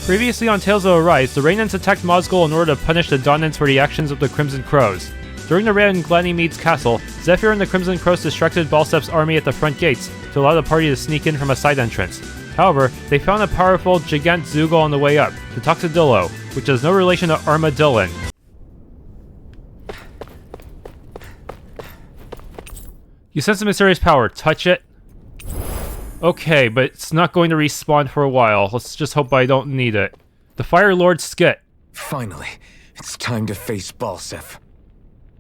Previously on Tales of Arise, the Renans attacked Mosgul in order to punish the Dahnans for the actions of the Crimson Crows. During the raid in Glanymede Castle, Zephyr and the Crimson Crows distracted Balseph's army at the front gates to allow the party to sneak in from a side entrance. However, they found a powerful Gigant Zugol on the way up, the Toxodillo, which has no relation to Armadillon. You sense a mysterious power. Touch it. Okay, but it's not going to respawn for a while. Let's just hope I don't need it. The Fire Lord Skit. Finally, it's time to face Balseph.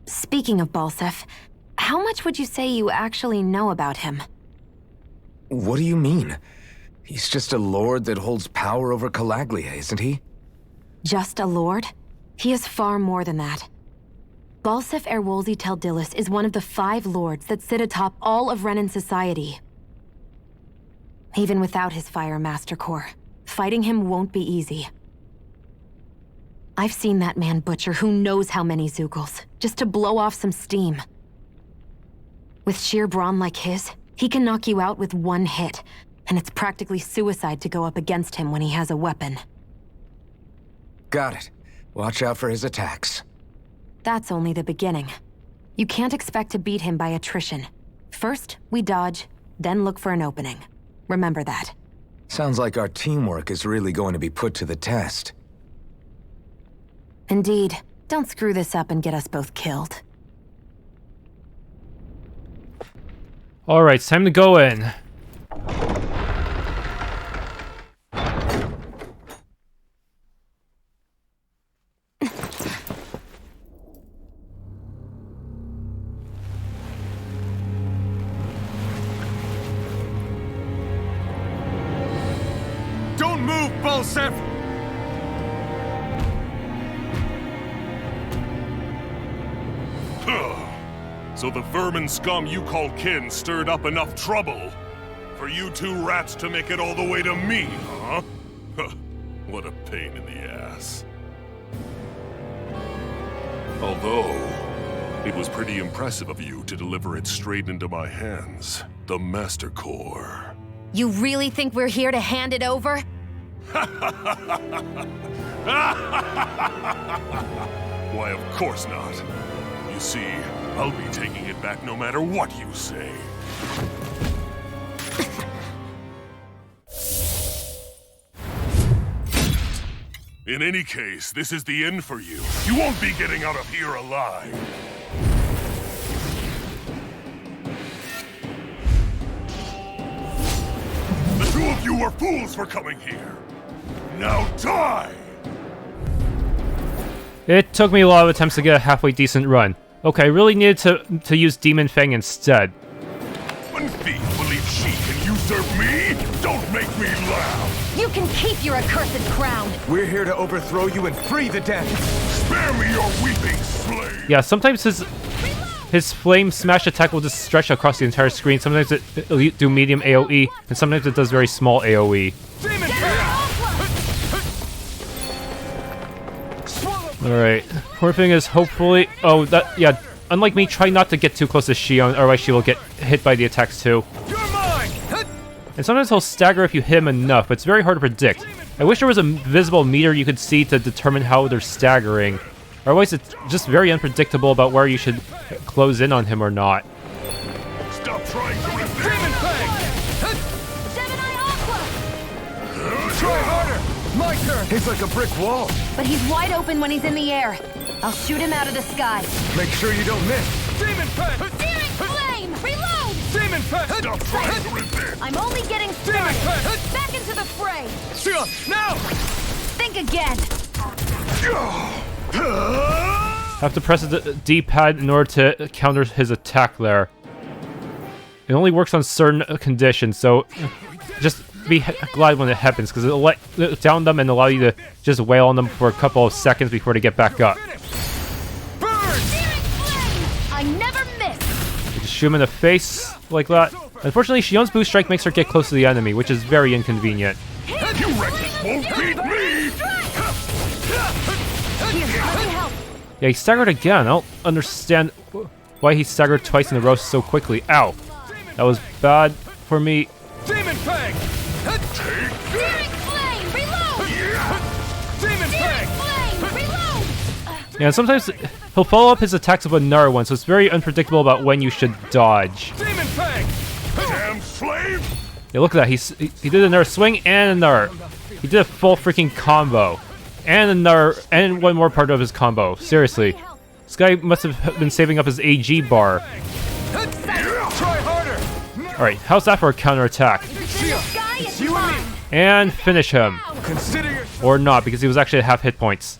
Speaking of Balseph, how much would you say you actually know about him? What do you mean? He's just a lord that holds power over Calaglia, isn't he? Just a lord? He is far more than that. Balseph Erwolzi Teldilis is one of the 5 lords that sit atop all of Renan society. Even without his Fire Master Corps, fighting him won't be easy. I've seen that man butcher who knows how many Zugols, just to blow off some steam. With sheer brawn like his, he can knock you out with one hit, and it's practically suicide to go up against him when he has a weapon. Got it. Watch out for his attacks. That's only the beginning. You can't expect to beat him by attrition. First, we dodge, then look for an opening. Remember that. Sounds like our teamwork is really going to be put to the test. Indeed. Don't screw this up and get us both killed. Alright, it's time to go in. Don't move, Balseph! So the vermin scum you call kin stirred up enough trouble for you 2 rats to make it all the way to me, huh? What a pain in the ass. Although, it was pretty impressive of you to deliver it straight into my hands, the Master Core. You really think we're here to hand it over? Why, of course not. You see, I'll be taking it back no matter what you say. In any case, this is the end for you. You won't be getting out of here alive. The 2 of you were fools for coming here. Now die! It took me a lot of attempts to get a halfway decent run. Okay, I really needed to use Demon Fang instead. One thief believes she can usurp me? Don't make me laugh! You can keep your accursed crown! We're here to overthrow you and free the Dahnans! Spare me your weeping slave! Yeah, sometimes his flame smash attack will just stretch across the entire screen. Sometimes it'll do medium AoE, and sometimes it does very small AoE. Alright, poor thing is hopefully... Oh, that... Yeah, unlike me, try not to get too close to Shionne, otherwise she will get hit by the attacks too. And sometimes he'll stagger if you hit him enough, but it's very hard to predict. I wish there was a visible meter you could see to determine how they're staggering. Otherwise it's just very unpredictable about where you should close in on him or not. Stop trying to resist! Try harder! My turn! He's like a brick wall. But he's wide open when he's in the air. I'll shoot him out of the sky. Make sure you don't miss. Demon Pet! Searing flame! Reload! Demon Pet! Stop trying to resist! I'm only getting started. Back into the fray. Shionne, now! Think again. Have to press the D-pad in order to counter his attack there. It only works on certain conditions, so just be glad when it happens, because it'll let down them and allow you to just wail on them for a couple of seconds before they get back up. I never miss. You just shoot him in the face like that. Unfortunately, Shionne's boost strike makes her get close to the enemy, which is very inconvenient. You wretches won't beat me! Yeah, he staggered again. I don't understand why he staggered twice in a row so quickly. Ow. That was bad for me. Demon Fang! Searing flame! Reload! Yeah, and sometimes he'll follow up his attacks with another one, so it's very unpredictable about when you should dodge. Demon Fang! Damn slave! Yeah, look at that. He did another swing and another. He did a full freaking combo. And another, and one more part of his combo. Seriously. This guy must have been saving up his AG bar. Try harder! Alright, how's that for a counterattack? It's you and me! And finish him. Consider yourself... Or not, because he was actually at half hit points.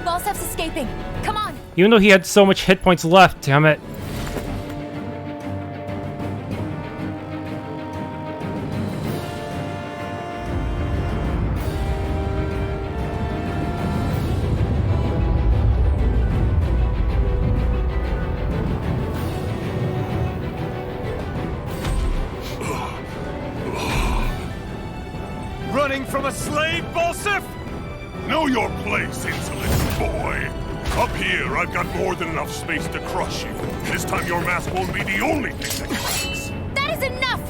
Balseph's escaping. Come on. Even though he had so much hit points left, damn it. Running from a slave, Balseph? Know your place, insolent boy! Up here, I've got more than enough space to crush you. This time your mask won't be the only thing that cracks. That is enough!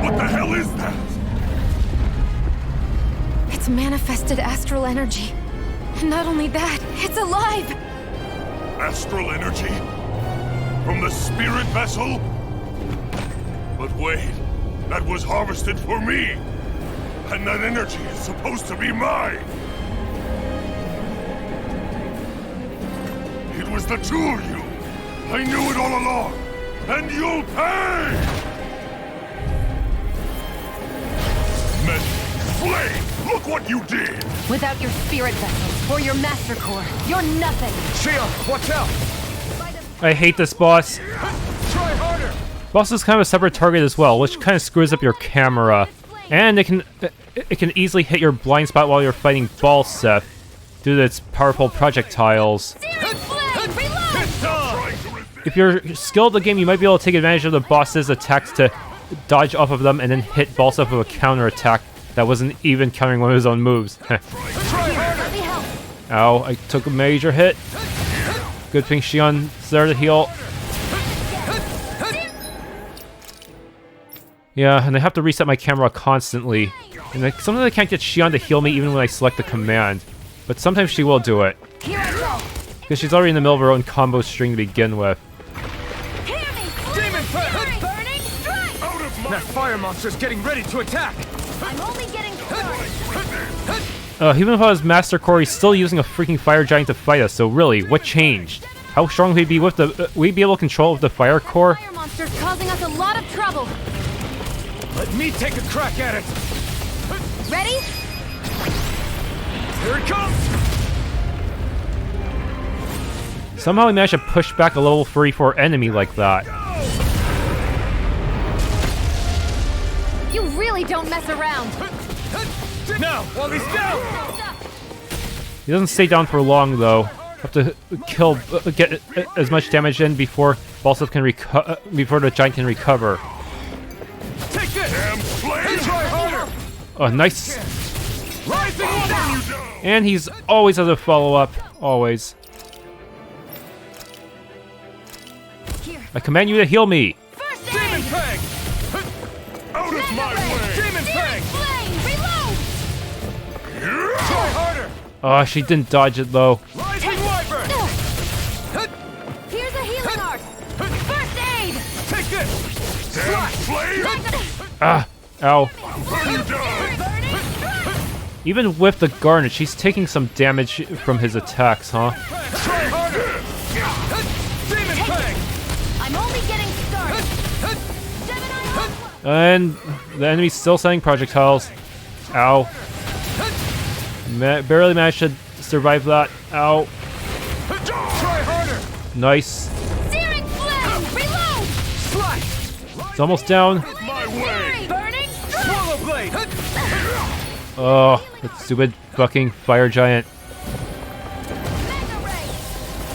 What the hell is that? It's manifested astral energy. And not only that, it's alive! Astral energy? From the spirit vessel? But wait, that was harvested for me! And that energy is supposed to be mine! It was the two of you! I knew it all along! And you'll pay! Men, slave! Look what you did! Without your spirit vessels or your master core, you're nothing! Shionne, watch out! I hate this boss. Try harder! Boss is kind of a separate target as well, which kind of screws up your camera. And it can easily hit your blind spot while you're fighting Balseph due to its powerful projectiles. If you're skilled at the game, you might be able to take advantage of the boss's attacks to dodge off of them and then hit Balseph with a counterattack that wasn't even countering one of his own moves. Ow, I took a major hit. Good thing Shionne's there to heal. Yeah, and I have to reset my camera constantly. And sometimes I can't get Shionne to heal me even when I select the command. But sometimes she will do it. Because she's already in the middle of her own combo string to begin with. Demon Fang! That fire monster's getting ready to attack! I'm only getting Even without his Master Core, he's still using a freaking fire giant to fight us, so really, what changed? How strong would he be with the... would he be able to control with the fire core? Fire monster's causing us a lot of trouble! Let me take a crack at it! Ready? Here it comes! Somehow he managed to push back a level 34 enemy like that. You really don't mess around! Now, while he's down! He doesn't stay down for long, though. Have to kill, get as much damage in before Balseph can before the giant can recover. Take this! Damn slave! Try harder! Oh, nice! Rising down! And he's always has a follow-up, always. Here. I command you to heal me. First Demon aid! Fang! Out of my way! Demon Fang! Flame! Reload! Try harder! Oh, she didn't dodge it, though. Rising Wyvern! Here's a healing art! First aid! Take this! Damn slave! Ah! Ow. Burn you down! Even with the Garnet, she's taking some damage from his attacks, huh? Try harder! Demon Fang! I'm only getting started. And the enemy's still sending projectiles. Ow. Barely managed to survive that. Ow. Try harder! Nice. Searing flame! Reload! Slice! It's almost down. My way! Burning Swallow Blade! Oh, that stupid fucking fire giant. Mega Ray!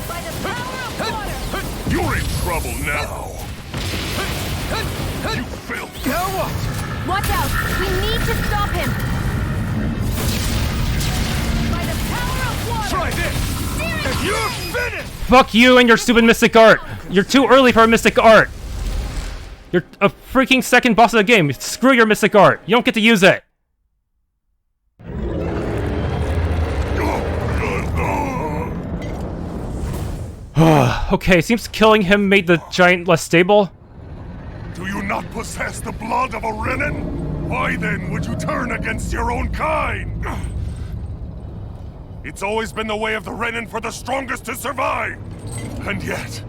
By the power of water! You're in trouble now! You filth! Now what? Watch out! We need to stop him! By the power of water! Try this! And you're finished! Fuck you and your stupid mystic art! You're too early for a mystic art! You're a freaking second boss of the game. Screw your mystic art. You don't get to use it. Okay, seems killing him made the giant less stable. Do you not possess the blood of a Renan? Why then would you turn against your own kind? It's always been the way of the Renan for the strongest to survive! And yet,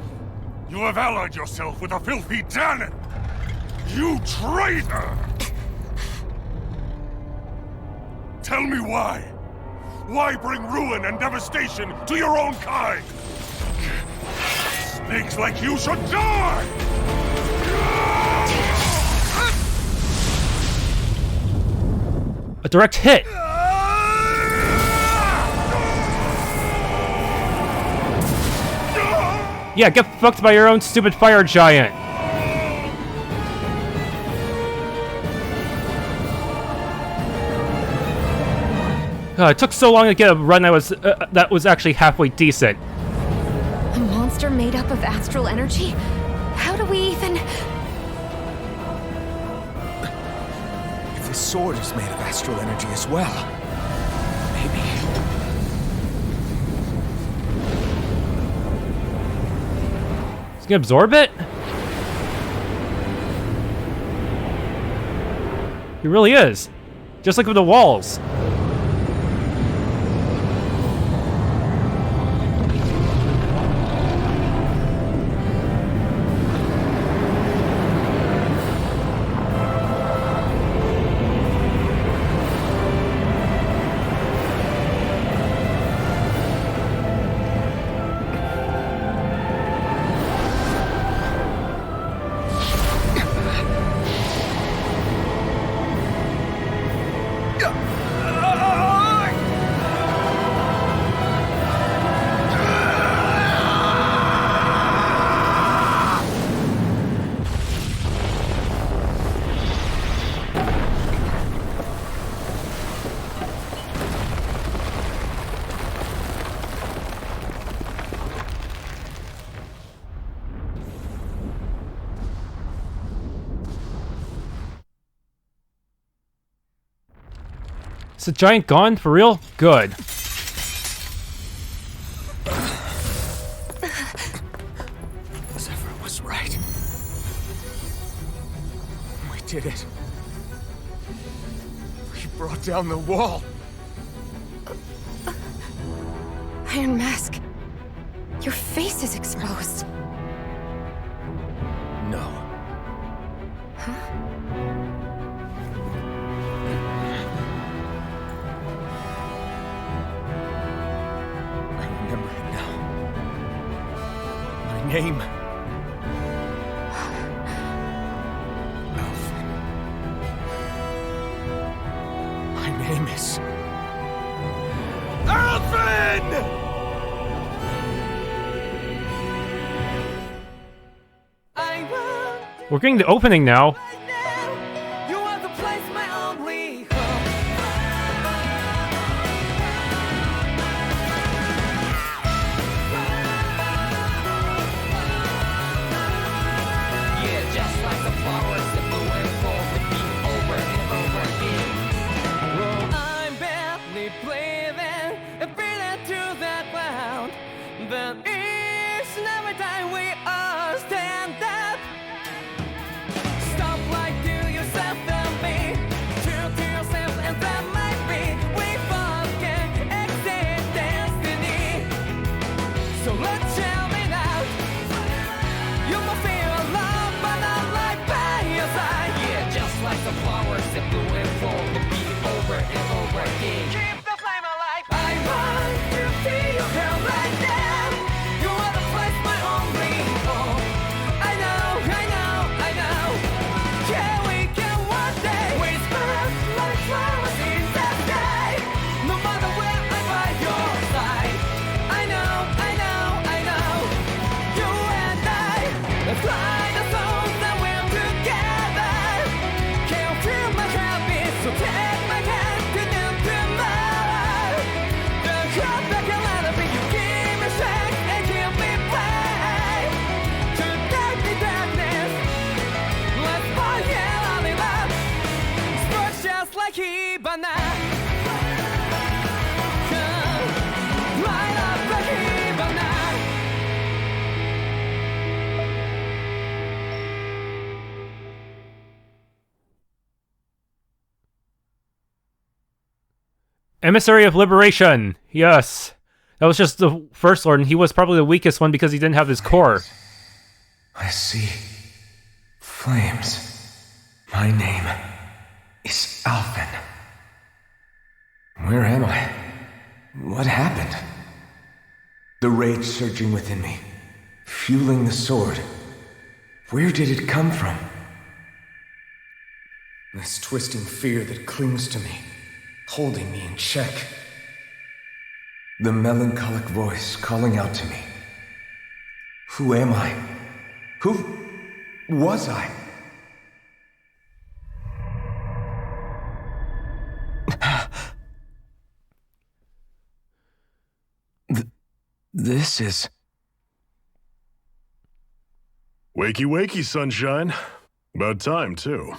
you have allied yourself with a filthy Dahnan! You traitor! Tell me why? Why bring ruin and devastation to your own kind? Snakes like you should die! A direct hit. Yeah, get fucked by your own stupid fire giant. It took so long to get a run that was actually halfway decent. A monster made up of astral energy? How do we even... If the sword is made of astral energy as well, maybe... Is he gonna absorb it? He really is. Just like with the walls. Is the giant gone? For real? Good. Zephyr was right. We did it. We brought down the wall. Iron Mask. Your face is exposed. No. Name. Alfred. My name is... Alfred! We're getting the opening now. You want to place my only hope. Just like the flowers that bloom and fall, repeat over and over again. I'm barely breathing and breathing through that ground. But each and every time we all stand up, stop like to yourself and be true to yourself. that blew and fall, repeat it over and over again. Keep the flame alive. I want to see you held like that. You are the place my only hope. I know, I know, I know. Can we get one day? We spark like flowers in the sky. No matter where I'm by your side. I know, I know, I know. You and I, let's fly the souls that we're together. Can't feel my habits, so take my hand to them tomorrow. The crowd back a lot of it, you give me strength and give me play. To dark the darkness, let's fall yeah, live up. Sparks just like Hibana. Come, light up like Hibana. Emissary of Liberation! Yes. That was just the first lord, and he was probably the weakest one because he didn't have his core. I see. Flames. My name is Alphen. Where am I? What happened? The rage surging within me, fueling the sword. Where did it come from? This twisting fear that clings to me, holding me in check. The melancholic voice calling out to me. Who am I? Who was I? This is... Wakey, wakey, sunshine. About time, too.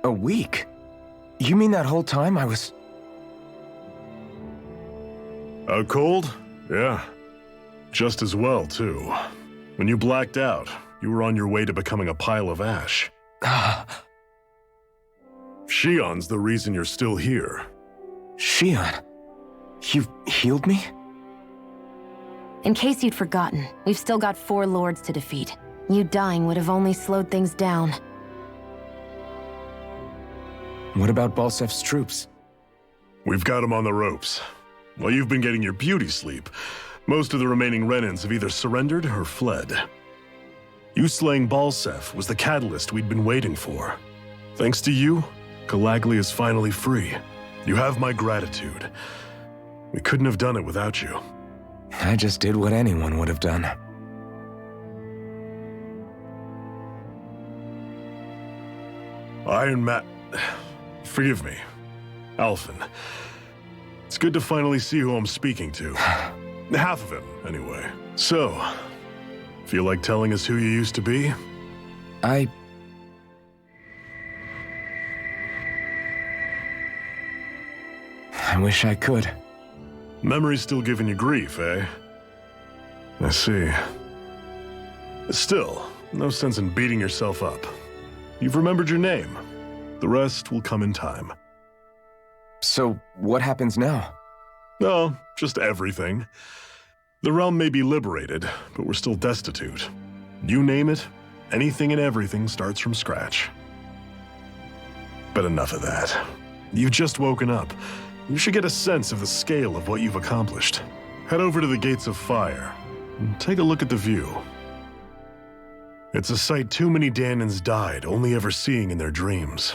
A week? You mean that whole time I was... Out cold? Yeah. Just as well, too. When you blacked out, you were on your way to becoming a pile of ash. Shionne's the reason you're still here. Shionne? You healed me? In case you'd forgotten, we've still got 4 lords to defeat. You dying would have only slowed things down. What about Balseph's troops? We've got him on the ropes. While you've been getting your beauty sleep, most of the remaining Renans have either surrendered or fled. You slaying Balseph was the catalyst we'd been waiting for. Thanks to you, Calaglia is finally free. You have my gratitude. We couldn't have done it without you. I just did what anyone would have done. Iron Man... Forgive me. Alphen. It's good to finally see who I'm speaking to. Half of him, anyway. So, feel like telling us who you used to be? I wish I could. Memory's still giving you grief, eh? I see. Still, no sense in beating yourself up. You've remembered your name. The rest will come in time. So, what happens now? No, just everything. The realm may be liberated, but we're still destitute. You name it, anything and everything starts from scratch. But enough of that. You've just woken up. You should get a sense of the scale of what you've accomplished. Head over to the Gates of Fire and take a look at the view. It's a sight too many Dahnans died only ever seeing in their dreams.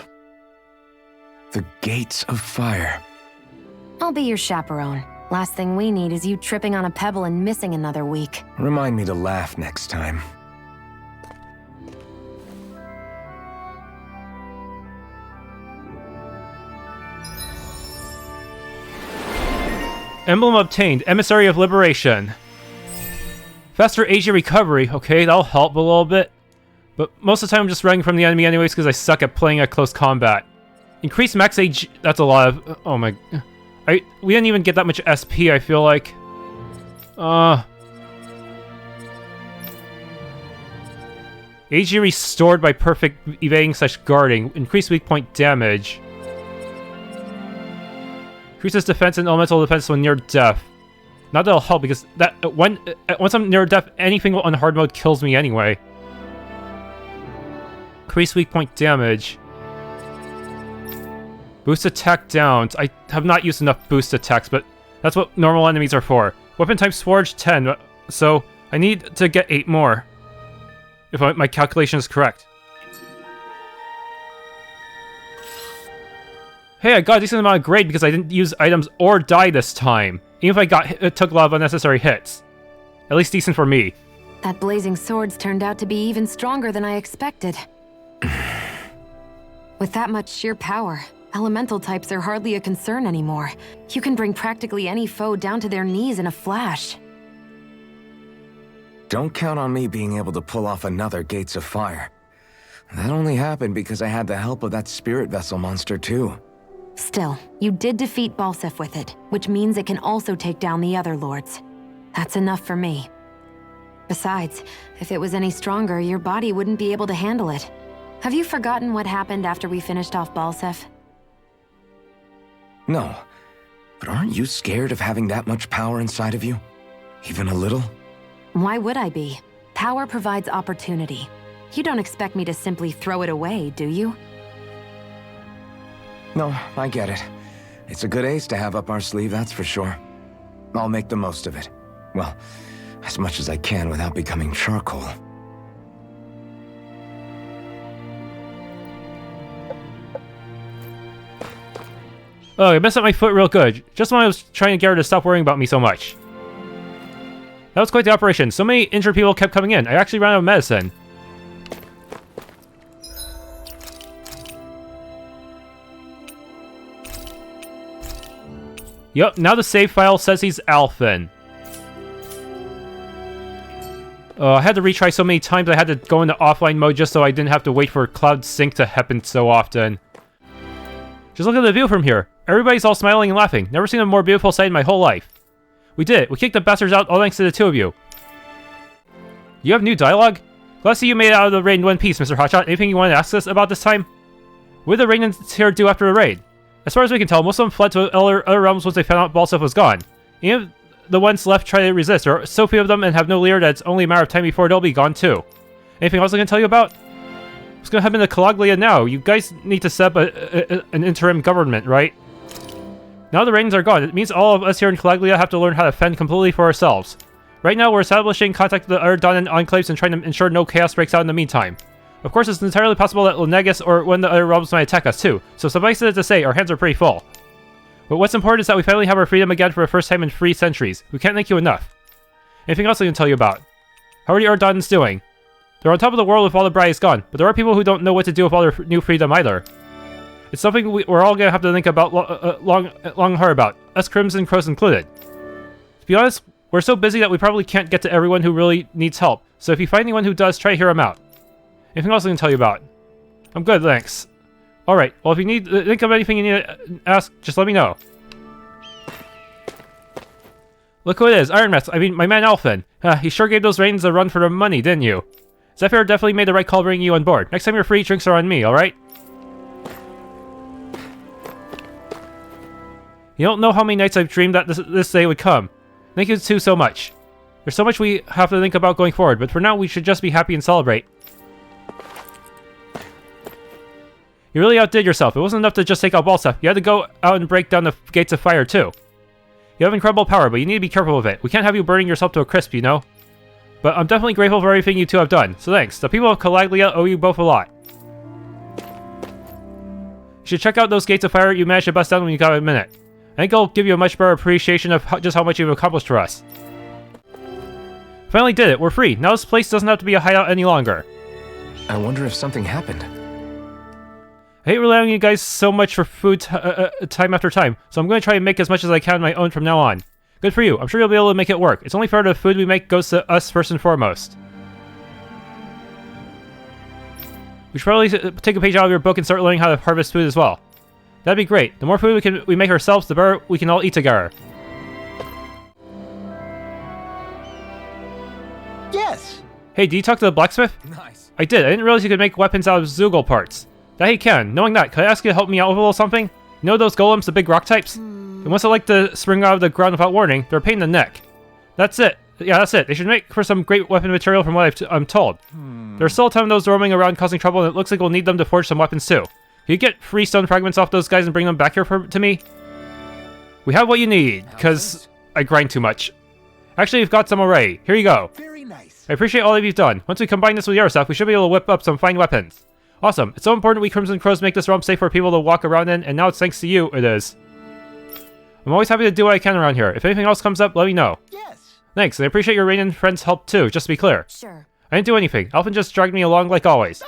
The Gates of Fire. I'll be your chaperone. Last thing we need is you tripping on a pebble and missing another week. Remind me to laugh next time. Emblem obtained. Emissary of Liberation. Faster AG recovery. Okay, that'll help a little bit. But most of the time I'm just running from the enemy anyways because I suck at playing at close combat. Increase max AG... That's a lot of... Oh my... We didn't even get that much SP, I feel like. AG restored by perfect evading / guarding. Increase weak point damage. Increases defense and elemental defense when near death. Not that'll help because that once I'm near death, anything on hard mode kills me anyway. Increase weak point damage. Boost attack downs. I have not used enough boost attacks, but that's what normal enemies are for. Weapon type Swords 10, so I need to get 8 more. If my calculation is correct. Hey, I got a decent amount of grade because I didn't use items or die this time. Even if I took a lot of unnecessary hits. At least decent for me. That blazing swords turned out to be even stronger than I expected. With that much sheer power, elemental types are hardly a concern anymore. You can bring practically any foe down to their knees in a flash. Don't count on me being able to pull off another Gates of Fire. That only happened because I had the help of that spirit vessel monster too. Still, you did defeat Balseph with it, which means it can also take down the other lords. That's enough for me. Besides, if it was any stronger, your body wouldn't be able to handle it. Have you forgotten what happened after we finished off Balseph? No, but aren't you scared of having that much power inside of you? Even a little? Why would I be? Power provides opportunity. You don't expect me to simply throw it away, do you? No, I get it. It's a good ace to have up our sleeve, that's for sure. I'll make the most of it. Well, as much as I can without becoming charcoal. Oh, I messed up my foot real good. Just when I was trying to get her to stop worrying about me so much. That was quite the operation. So many injured people kept coming in. I actually ran out of medicine. Yup, now the save file says he's Alphen. I had to retry so many times I had to go into offline mode just so I didn't have to wait for Cloud Sync to happen so often. Just look at the view from here. Everybody's all smiling and laughing. Never seen a more beautiful sight in my whole life. We did it. We kicked the bastards out all thanks to the two of you. You have new dialogue? Glad to see you made it out of the raid in one piece, Mr. Hotshot. Anything you want to ask us about this time? What did the Renans here do after the raid? As far as we can tell, most of them fled to other realms once they found out Balseph was gone. Even the ones left try to resist. There are so few of them and have no leader that it's only a matter of time before they'll be gone too. Anything else I can tell you about? What's gonna happen to Calaglia now? You guys need to set up an interim government, right? Now the Renans are gone. It means all of us here in Calaglia have to learn how to fend completely for ourselves. Right now, we're establishing contact with the other Dahnan enclaves and trying to ensure no chaos breaks out in the meantime. Of course, it's entirely possible that Lenegus or one of the other realms might attack us too, so suffice it to say, our hands are pretty full. But what's important is that we finally have our freedom again for the first time in 3 centuries. We can't thank you enough. Anything else I can tell you about? How are the other Dahnans doing? They're on top of the world with all the brightest gone, but there are people who don't know what to do with all their new freedom either. It's something we're all gonna have to think about long and hard about, us Crimson Crows included. To be honest, we're so busy that we probably can't get to everyone who really needs help, so if you find anyone who does, try to hear them out. Anything else I can tell you about? I'm good, thanks. Alright, well if you need think of anything you need to ask, just let me know. Look who it is, I mean my man Alphen. He sure gave those Renans a run for their money, didn't you? Zephyr definitely made the right call bringing you on board. Next time you're free, drinks are on me, alright? You don't know how many nights I've dreamed that this day would come. Thank you too so much. There's so much we have to think about going forward, but for now we should just be happy and celebrate. You really outdid yourself. It wasn't enough to just take out Balseph. You had to go out and break down the Gates of Fire too. You have incredible power, but you need to be careful with it. We can't have you burning yourself to a crisp, you know? But I'm definitely grateful for everything you two have done, so thanks. The people of Calaglia owe you both a lot. You should check out those Gates of Fire you managed to bust down when you got a minute. I think it'll give you a much better appreciation of just how much you've accomplished for us. Finally did it. We're free. Now this place doesn't have to be a hideout any longer. I wonder if something happened. I hate relying on you guys so much for food time after time, so I'm going to try and make as much as I can on my own from now on. Good for you. I'm sure you'll be able to make it work. It's only fair that the food we make goes to us first and foremost. We should probably take a page out of your book and start learning how to harvest food as well. That'd be great. The more food we make ourselves, the better we can all eat together. Yes! Hey, did you talk to the blacksmith? Nice. I did. I didn't realize you could make weapons out of Zugel parts. That he can. Knowing that, could I ask you to help me out with a little something? You know those golems, the big rock types? And once they like to spring out of the ground without warning, they're a pain in the neck. That's it. Yeah, that's it. They should make for some great weapon material from what I'm told. There's still a ton of those roaming around causing trouble, and it looks like we'll need them to forge some weapons too. Can you get free stone fragments off those guys and bring them back here to me? We have what you need, because I grind too much. Actually, we've got some already. Here you go. Very nice. I appreciate all that you've done. Once we combine this with your stuff, we should be able to whip up some fine weapons. Awesome. It's so important we Crimson Crows make this realm safe for people to walk around in, and now it's thanks to you, it is. I'm always happy to do what I can around here. If anything else comes up, let me know. Yes. Thanks, and I appreciate your Renan friend's help too, just to be clear. Sure. I didn't do anything. Alphen just dragged me along like always.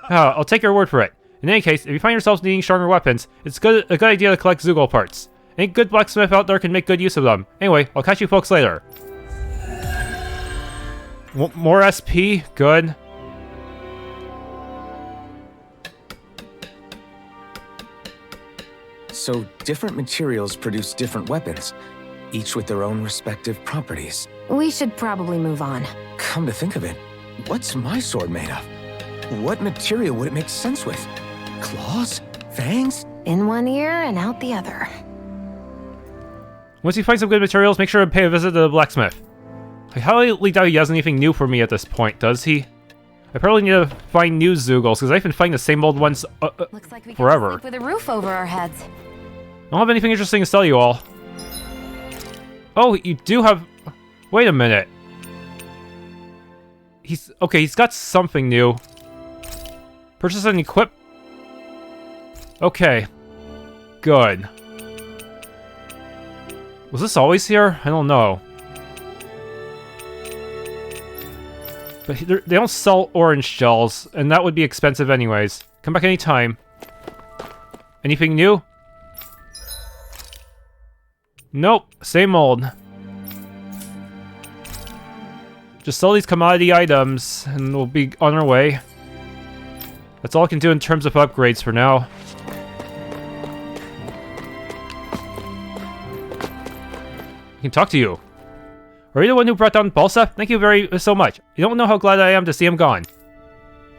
I'll take your word for it. In any case, if you find yourselves needing stronger weapons, it's a good idea to collect Zugol parts. Any good blacksmith out there can make good use of them. Anyway, I'll catch you folks later. More SP? Good. So, different materials produce different weapons, each with their own respective properties. We should probably move on. Come to think of it, what's my sword made of? What material would it make sense with? Claws? Fangs? In one ear and out the other. Once you find some good materials, make sure to pay a visit to the blacksmith. I highly doubt he has anything new for me at this point, does he? I probably need to find new Zugols, because I've been finding the same old ones Looks like we forever. can sleep with a roof over our heads. I don't have anything interesting to tell you all. Oh, you do have... Wait a minute. Okay, he's got something new. Purchase and equip. Okay. Good. Was this always here? I don't know. But they don't sell orange shells, and that would be expensive anyways. Come back anytime. Anything new? Nope, same old. Just sell these commodity items, and we'll be on our way. That's all I can do in terms of upgrades for now. I can talk to you. Are you the one who brought down Balseph? Thank you so much. You don't know how glad I am to see him gone.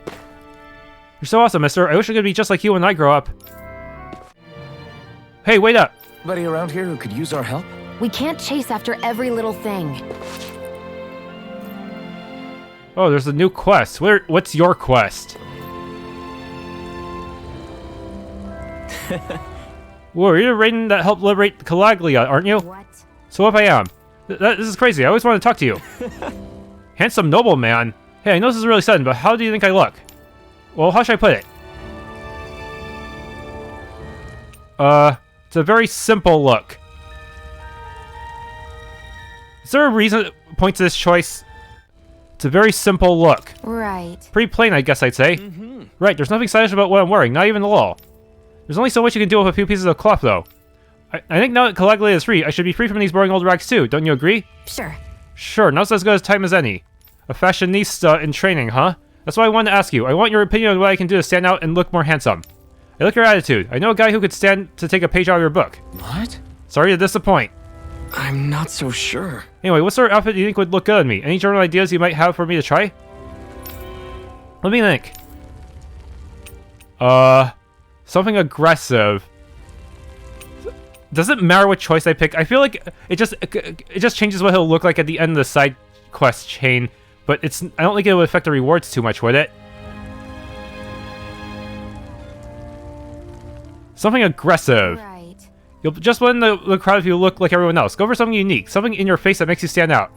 You're so awesome, mister. I wish I could be just like you when I grow up. Hey, wait up. Anybody around here who could use our help? We can't chase after every little thing. Oh, there's a new quest. What's your quest? Whoa, you're the Renan that helped liberate Calaglia, aren't you? What? So if I am. This is crazy. I always wanted to talk to you. Handsome nobleman. Hey, I know this is really sudden, but how do you think I look? Well, how should I put it? It's a very simple look. Is there a reason to point to this choice? It's a very simple look. Right. Pretty plain, I guess I'd say. Right, there's nothing stylish about what I'm wearing, not even the law. There's only so much you can do with a few pieces of cloth, though. I think now that Calaglia is free, I should be free from these boring old rags too, don't you agree? Sure. Sure, now's as good a time as any. A fashionista in training, huh? That's why I wanted to ask you. I want your opinion on what I can do to stand out and look more handsome. I like your attitude. I know a guy who could stand to take a page out of your book. What? Sorry to disappoint. I'm not so sure. Anyway, what sort of outfit do you think would look good on me? Any general ideas you might have for me to try? Let me think. Something aggressive. Does it matter what choice I pick? I feel like it just changes what he'll look like at the end of the side quest chain, but I don't think it would affect the rewards too much, would it? Something aggressive. Right. You'll just blend the crowd if you look like everyone else. Go for something unique, something in your face that makes you stand out.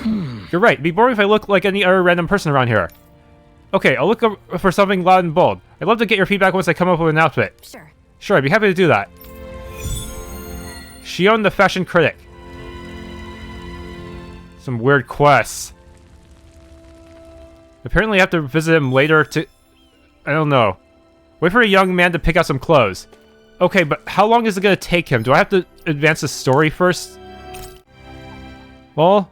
You're right. It'd be boring if I look like any other random person around here. Okay, I'll look for something loud and bold. I'd love to get your feedback once I come up with an outfit. Sure. Sure, I'd be happy to do that. Shionne the fashion critic. Some weird quests. Apparently I have to visit him later to... I don't know. Wait for a young man to pick out some clothes. Okay, but how long is it going to take him? Do I have to advance the story first? Well,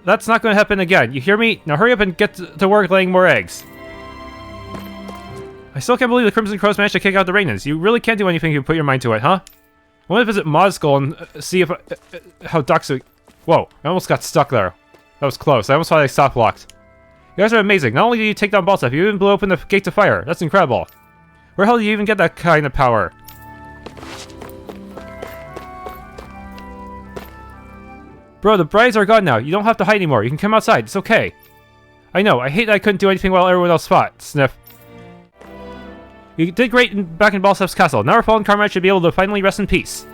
that's not going to happen again. You hear me? Now hurry up and get to work laying more eggs. I still can't believe the Crimson Crows managed to kick out the Renans. You really can't do anything if you put your mind to it, huh? I want to visit Mosgul and see if how ducks... Whoa, I almost got stuck there. That was close. I almost thought I stop locked. You guys are amazing. Not only do you take down Balseph, you even blew open the gate to fire. That's incredible. Where the hell do you even get that kind of power? Bro, the brides are gone now. You don't have to hide anymore. You can come outside. It's okay. I know. I hate that I couldn't do anything while everyone else fought. Sniff. You did great back in Balseph's castle. Now our fallen comrades should be able to finally rest in peace.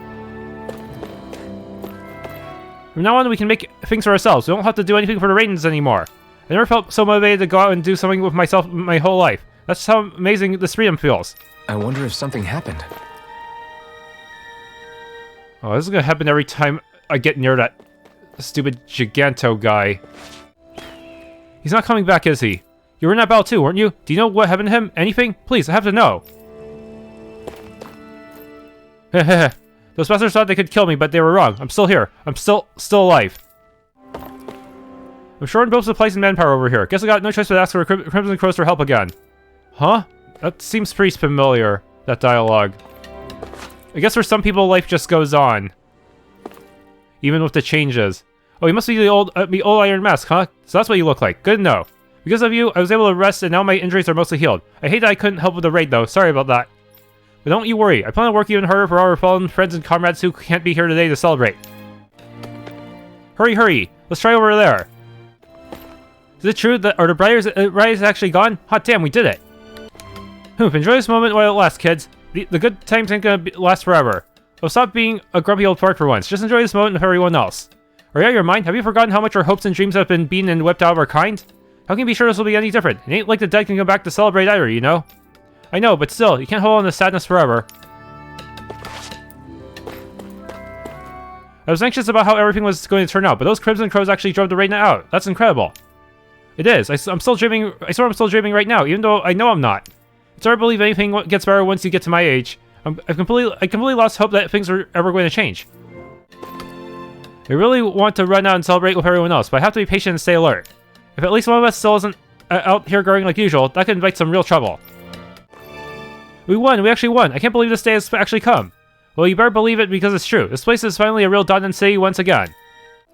From now on, we can make things for ourselves. We don't have to do anything for the Renans anymore. I never felt so motivated to go out and do something with myself my whole life. That's how amazing this freedom feels. I wonder if something happened. Oh, this is gonna happen every time I get near that stupid Giganto guy. He's not coming back, is he? You were in that battle too, weren't you? Do you know what happened to him? Anything? Please, I have to know. Hehehe. Those bastards thought they could kill me, but they were wrong. I'm still here. I'm still alive. I'm short on both supplies and manpower over here. Guess I got no choice but to ask for Crimson Crows for help again. Huh? That seems pretty familiar, that dialogue. I guess for some people, life just goes on. Even with the changes. Oh, you must be the old Iron Mask, huh? So that's what you look like. Good to know. Because of you, I was able to rest and now my injuries are mostly healed. I hate that I couldn't help with the raid though. Sorry about that. But don't you worry. I plan to work even harder for our fallen friends and comrades who can't be here today to celebrate. Hurry, hurry. Let's try over there. Is it true that are the brides actually gone? Hot damn, we did it. Enjoy this moment while it lasts, kids. The good times ain't gonna last forever. Oh, stop being a grumpy old fart for once. Just enjoy this moment with everyone else. Are you out of your mind? Have you forgotten how much our hopes and dreams have been beaten and whipped out of our kind? How can you be sure this will be any different? It ain't like the dead can come back to celebrate either, you know? I know, but still, you can't hold on to sadness forever. I was anxious about how everything was going to turn out, but those Crimson Crows actually drove the raid out. That's incredible. It is. I'm still dreaming. I swear I'm still dreaming right now, even though I know I'm not. It's hard to believe anything gets better once you get to my age. I completely lost hope that things are ever going to change. I really want to run out and celebrate with everyone else, but I have to be patient and stay alert. If at least one of us still isn't out here growing like usual, that could invite some real trouble. We won! We actually won! I can't believe this day has actually come. Well, you better believe it because it's true. This place is finally a real Dahnan city once again.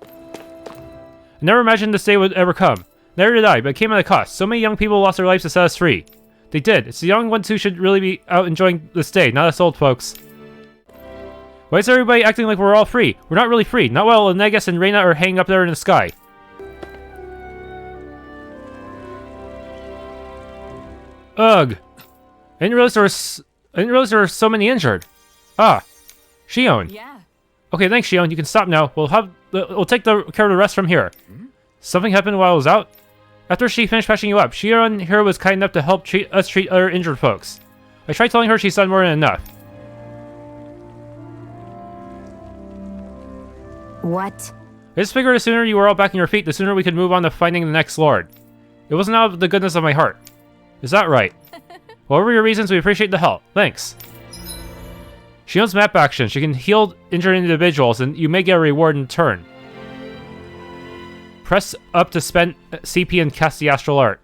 I never imagined this day would ever come. Never did I, but it came at a cost. So many young people lost their lives to set us free. They did. It's the young ones who should really be out enjoying this day, not us old folks. Why is everybody acting like we're all free? We're not really free. Not while Negus and Renan are hanging up there in the sky. Ugh. I didn't realize there were so many injured. Ah. Shionne. Yeah. Okay, thanks, Shionne. You can stop now. We'll take care of the rest from here. Something happened while I was out? After she finished patching you up, Shionne here was kind enough to help treat other injured folks. I tried telling her she's done more than enough. What? I just figured the sooner you were all back on your feet, the sooner we could move on to finding the next lord. It wasn't out of the goodness of my heart. Is that right? Whatever your reasons, we appreciate the help. Thanks. Shionne's map action. She can heal injured individuals, and you may get a reward in turn. Press up to spend CP and cast the Astral Art.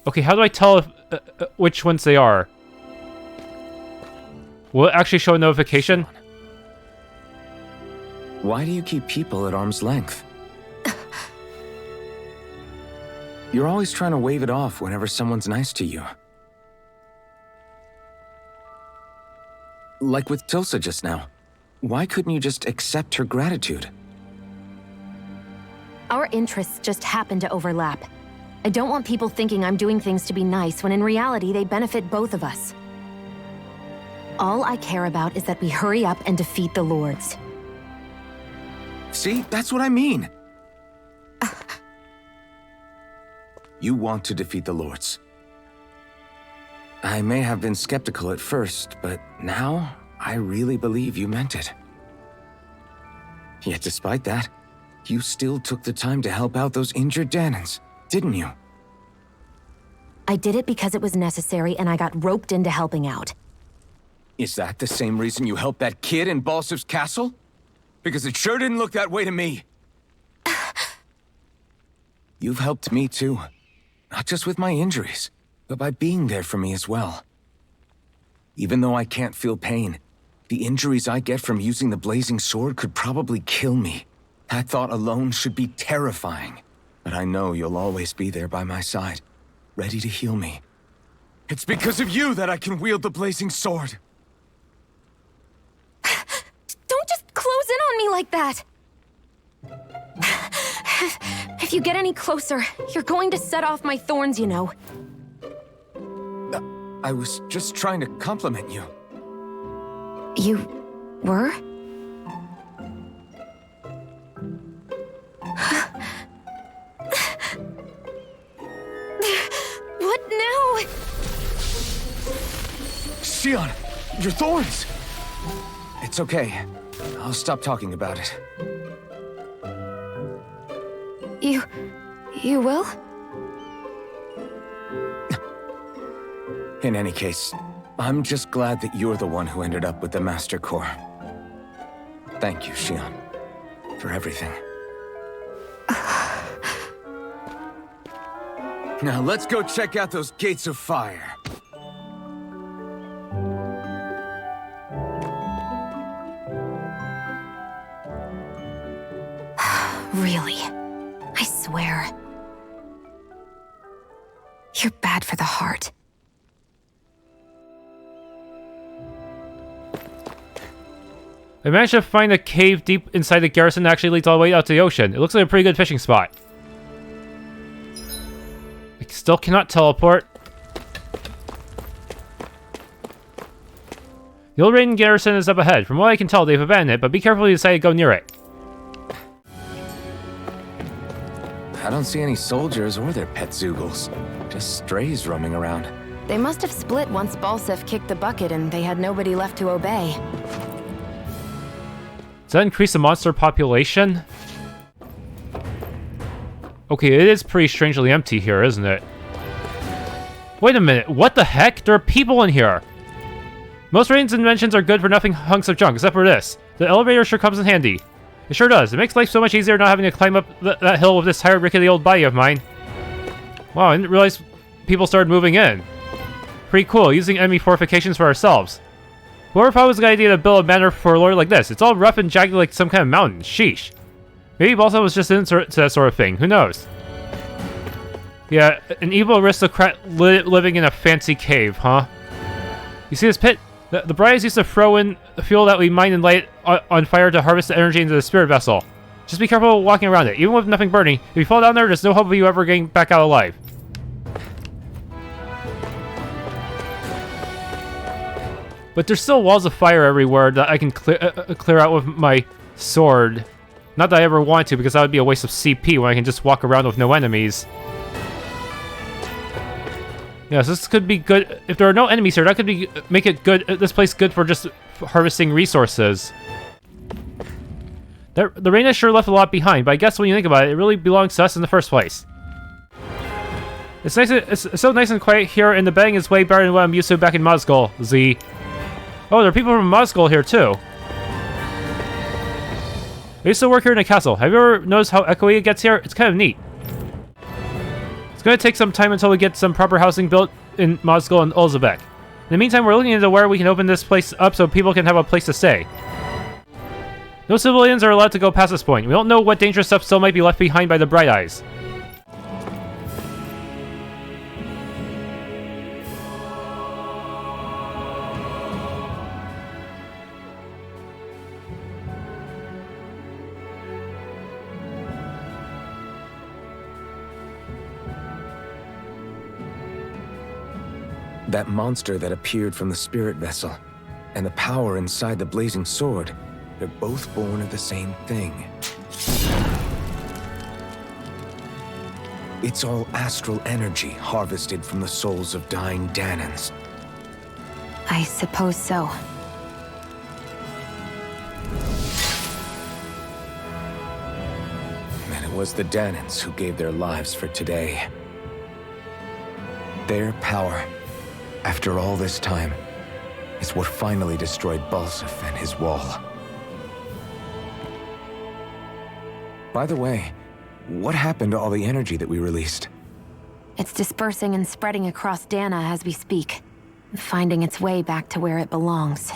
Okay, how do I tell which ones they are? Will it actually show a notification? Why do you keep people at arm's length? You're always trying to wave it off whenever someone's nice to you. Like with Tilsa just now. Why couldn't you just accept her gratitude? Our interests just happen to overlap. I don't want people thinking I'm doing things to be nice when in reality they benefit both of us. All I care about is that we hurry up and defeat the Lords. See, that's what I mean. You want to defeat the Lords. I may have been skeptical at first, but now I really believe you meant it. Yet despite that, you still took the time to help out those injured Dahnans, didn't you? I did it because it was necessary and I got roped into helping out. Is that the same reason you helped that kid in Balseph's castle? Because it sure didn't look that way to me. You've helped me too. Not just with my injuries, but by being there for me as well. Even though I can't feel pain, the injuries I get from using the blazing sword could probably kill me. That thought alone should be terrifying. But I know you'll always be there by my side, ready to heal me. It's because of you that I can wield the blazing sword. Don't just close in on me like that! If you get any closer, you're going to set off my thorns, you know. I was just trying to compliment you. You were? What now? Shionne, your thorns! It's okay. I'll stop talking about it. You will? In any case, I'm just glad that you're the one who ended up with the Master Core. Thank you, Shionne, for everything. Now let's go check out those gates of fire. Really? I swear. You're bad for the heart. I managed to find a cave deep inside the garrison that actually leads all the way out to the ocean. It looks like a pretty good fishing spot. I still cannot teleport. The old Renan garrison is up ahead. From what I can tell, they've abandoned it, but be careful if you decide to go near it. I don't see any soldiers or their pet Zeugles. Just strays roaming around. They must have split once Balseph kicked the bucket and they had nobody left to obey. Does that increase the monster population? Okay, it is pretty strangely empty here, isn't it? Wait a minute, what the heck? There are people in here! Most Renan's inventions are good for nothing hunks of junk, except for this. The elevator sure comes in handy. It sure does. It makes life so much easier not having to climb up that hill with this tired, rickety old body of mine. Wow, I didn't realize people started moving in. Pretty cool, using enemy fortifications for ourselves. Whoever thought it was a good idea to build a manor for a lord like this? It's all rough and jagged like some kind of mountain. Sheesh. Maybe Balseph was just into that sort of thing. Who knows? Yeah, an evil aristocrat living in a fancy cave, huh? You see this pit? The brides used to throw in the fuel that we mine and light on fire to harvest the energy into the spirit vessel. Just be careful walking around it. Even with nothing burning, if you fall down there, there's no hope of you ever getting back out alive. But there's still walls of fire everywhere that I can clear out with my sword. Not that I ever want to, because that would be a waste of CP when I can just walk around with no enemies. Yes, this could be good. If there are no enemies here, that could make it good. This place good for just harvesting resources. The Renans sure left a lot behind, but I guess when you think about it, it really belongs to us in the first place. It's nice. It's so nice and quiet here, and the betting is way better than what I'm used to back in Mosgul. Z. Oh, there are people from Mosgul here too. I used to work here in a castle. Have you ever noticed how echoey it gets here? It's kind of neat. It's going to take some time until we get some proper housing built in Mosgul and Ulzebek. In the meantime, we're looking into where we can open this place up so people can have a place to stay. No civilians are allowed to go past this point. We don't know what dangerous stuff still might be left behind by the Bright Eyes. That monster that appeared from the spirit vessel, and the power inside the blazing sword, they're both born of the same thing. It's all astral energy harvested from the souls of dying Dahnans. I suppose so. And it was the Dahnans who gave their lives for today. Their power, after all this time, is what finally destroyed Balseph and his wall. By the way, what happened to all the energy that we released? It's dispersing and spreading across Dahna as we speak, finding its way back to where it belongs.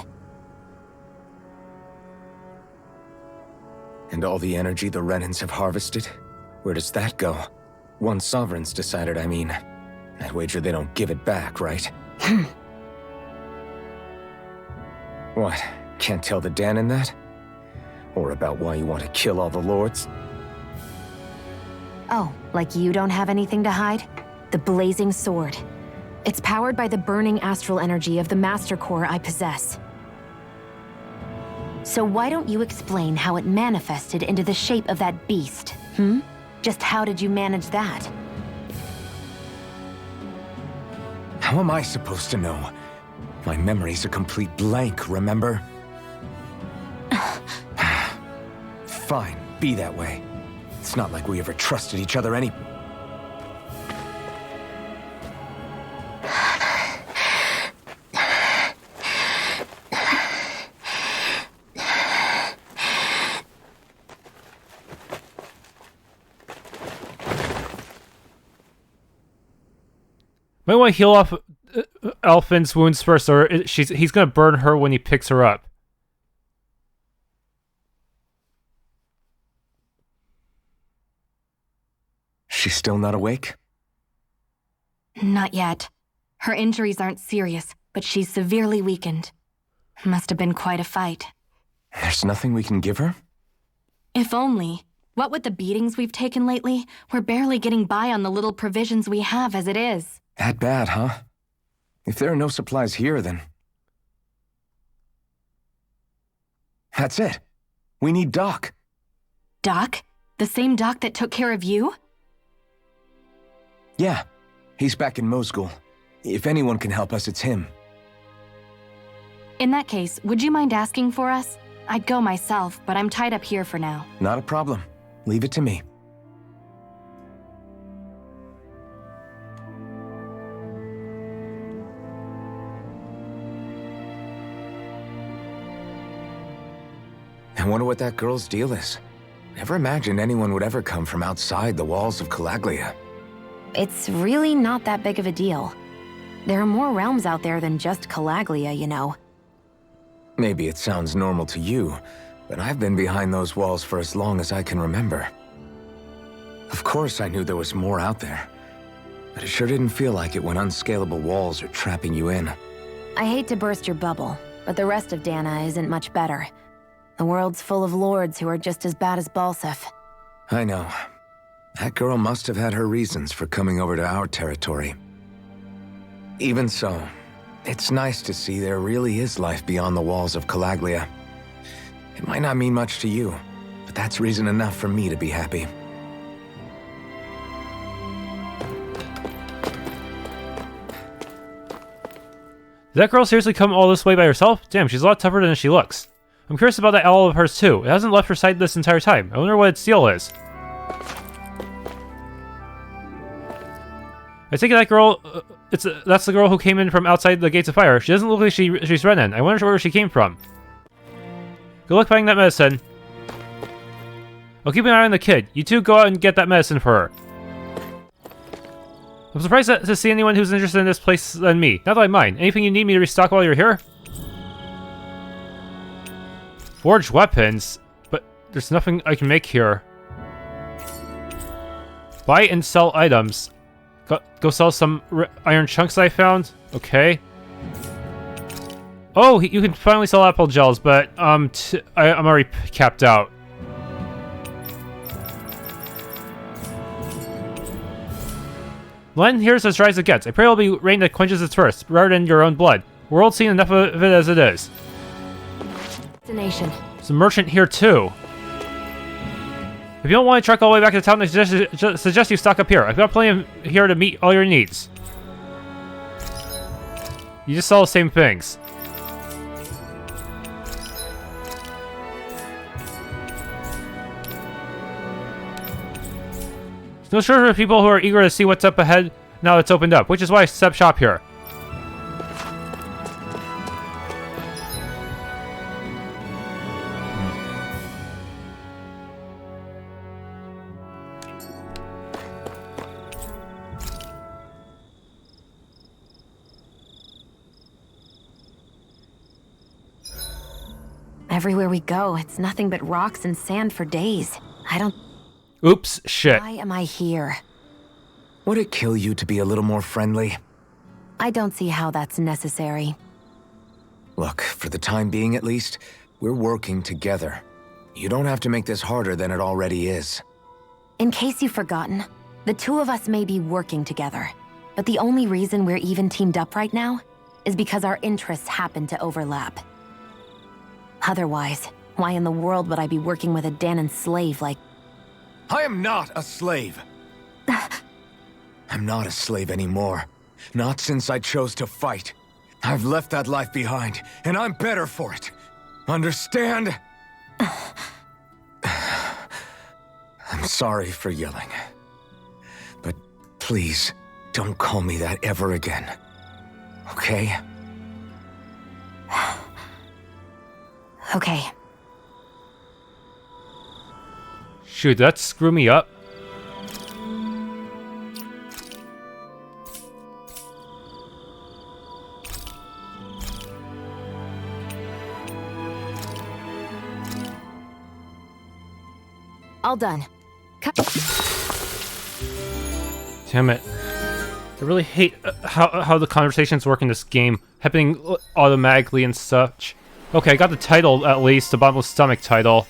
And all the energy the Renans have harvested? Where does that go? Once sovereigns decided, I mean. I'd wager they don't give it back, right? What? Can't tell the Dahnan that? Or about why you want to kill all the lords? Oh, like you don't have anything to hide? The blazing sword. It's powered by the burning astral energy of the Master Core I possess. So why don't you explain how it manifested into the shape of that beast, Just how did you manage that? How am I supposed to know? My memory's a complete blank, remember? Fine, be that way. It's not like we ever trusted each other any... Might want to heal off Alphen's wounds first, or he's gonna burn her when he picks her up. She's still not awake? Not yet. Her injuries aren't serious, but she's severely weakened. Must have been quite a fight. There's nothing we can give her? If only. What with the beatings we've taken lately, we're barely getting by on the little provisions we have as it is. That bad, huh? If there are no supplies here, then... That's it. We need Doc. Doc? The same Doc that took care of you? Yeah. He's back in Mosgul. If anyone can help us, it's him. In that case, would you mind asking for us? I'd go myself, but I'm tied up here for now. Not a problem. Leave it to me. I wonder what that girl's deal is. Never imagined anyone would ever come from outside the walls of Calaglia. It's really not that big of a deal. There are more realms out there than just Calaglia, you know. Maybe it sounds normal to you, but I've been behind those walls for as long as I can remember. Of course I knew there was more out there, but it sure didn't feel like it when unscalable walls are trapping you in. I hate to burst your bubble, but the rest of Dahna isn't much better. The world's full of lords who are just as bad as Balseph. I know. That girl must have had her reasons for coming over to our territory. Even so, it's nice to see there really is life beyond the walls of Calaglia. It might not mean much to you, but that's reason enough for me to be happy. Did that girl seriously come all this way by herself? Damn, she's a lot tougher than she looks. I'm curious about that owl of hers too. It hasn't left her side this entire time. I wonder what its deal is. I take it that girl... that's the girl who came in from outside the Gates of Fire. She doesn't look like she's Renan. I wonder where she came from. Good luck finding that medicine. I'll keep an eye on the kid. You two go out and get that medicine for her. I'm surprised to see anyone who's interested in this place than me. Not that I mind. Anything you need me to restock while you're here? Forged weapons? But there's nothing I can make here. Buy and sell items. Go sell some iron chunks I found? Okay. Oh, you can finally sell apple gels, but I'm already capped out. Land here's as dry as it gets. I pray it'll be rain that quenches its thirst, rather than your own blood. World's seen enough of it as it is. Destination. There's a merchant here too. If you don't want to trek all the way back to town, I suggest you stock up here. I've got plenty of here to meet all your needs. You just sell the same things. There's no shortage of people who are eager to see what's up ahead now it's opened up, which is why I set up shop here. Everywhere we go, it's nothing but rocks and sand for days. I don't... Oops, shit. Why am I here? Would it kill you to be a little more friendly? I don't see how that's necessary. Look, for the time being at least, we're working together. You don't have to make this harder than it already is. In case you've forgotten, the two of us may be working together, but the only reason we're even teamed up right now is because our interests happen to overlap. Otherwise, why in the world would I be working with a Dahnan slave like... I am not a slave. I'm not a slave anymore. Not since I chose to fight. I've left that life behind, and I'm better for it. Understand? I'm sorry for yelling. But please, don't call me that ever again. Okay? Okay. Shoot, did that screw me up? All done. Damn it. I really hate how the conversations work in this game, happening automatically and such. Okay, I got the title at least, the bottomless stomach title.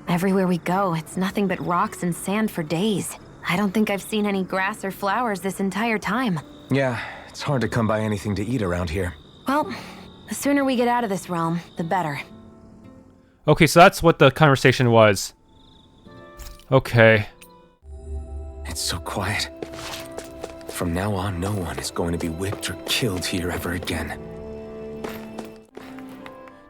Everywhere we go, it's nothing but rocks and sand for days. I don't think I've seen any grass or flowers this entire time. Yeah, it's hard to come by anything to eat around here. Well, the sooner we get out of this realm, the better. Okay, so that's what the conversation was. Okay. It's so quiet. From now on, no one is going to be whipped or killed here ever again.